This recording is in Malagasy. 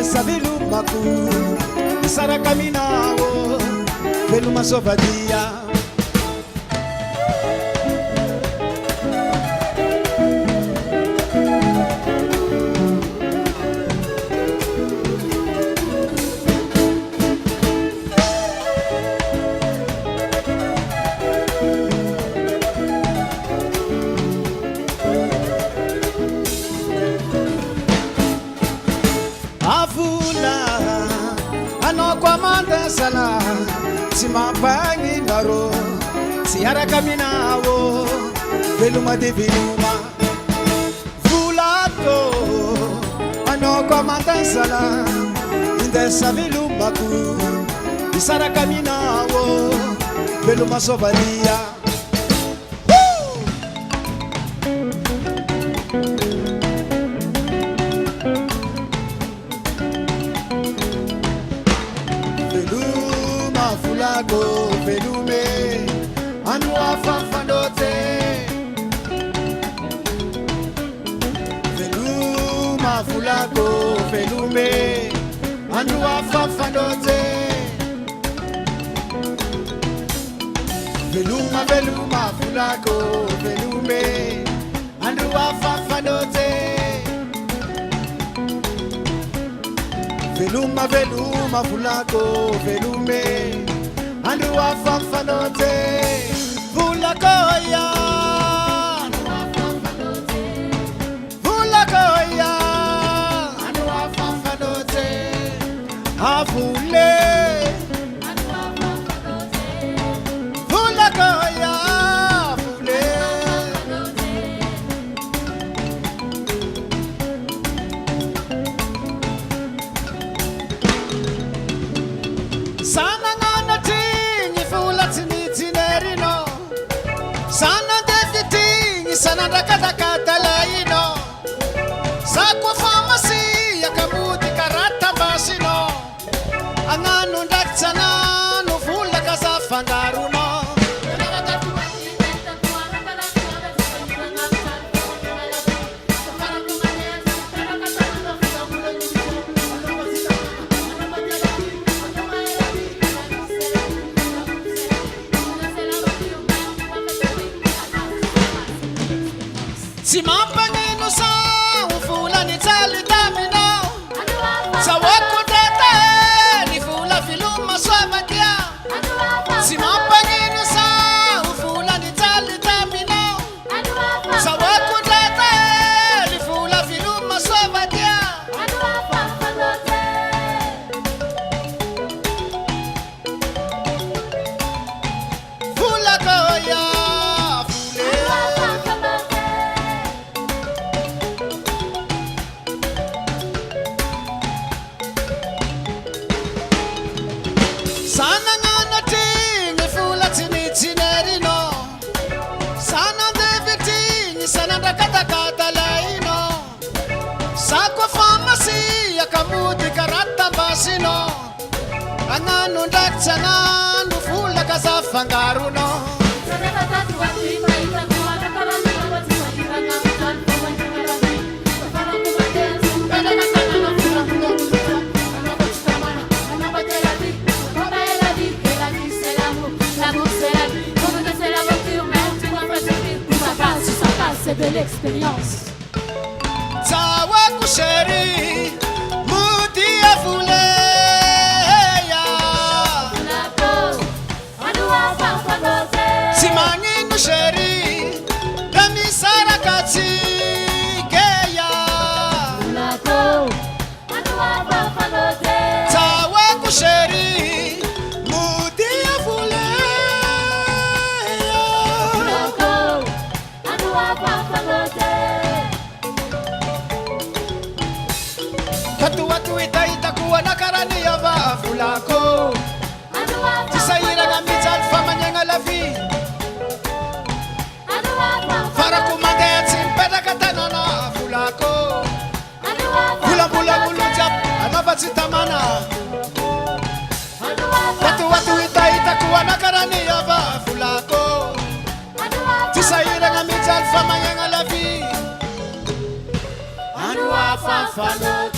indesa vilumako isaraka minao veluma sovadia kwa manda sala simapani naro siara kaminao veluma de viluma vulato ano kwa manda sala indesa viluma ku isara kaminao veluma sovalia Fulago velume anua fanfanote veluma fulago velume anua fanfanote veluma veluma fulago velume anua fanfanote veluma veluma fulago velume andu afafanote vulakoya vulakoya andu afafanote avule vulakoya avule sana sana dediti sana dakadakata laino sakwa famasi yakamudi karata basino ananu ndaksana nufula kasafangaruno simapangino sa ufula ni tali damino sa wako dete ni fula filuma swavadia simapangino sa ufula ni tali damino sa wako dete ni fula filuma swavadia fula koya sana ngana tingi fula tini tinerino sana deviti ni sana ndakatakata laino sakwa famasi yakamudi karata basino ananu ndaksana nufula kasafangaruno c'est de l'expérience. Tawa kusheri mudia fuleya Fulako anua fanfanote simani kusheri dami sarakati keya Fulako anua fanfanote tawa kusheri mudia fuleya Fulako anua fanfanote watu itaita kuwa na karani ya fulako tisaira gamita alfa manyanga la vie fara kumande timpeda katana na fulako kula kula kulujap anabatsitamana watu itaita kuwa na karani ya fulako tisaira gamita alfa manyanga la vie anua fanfano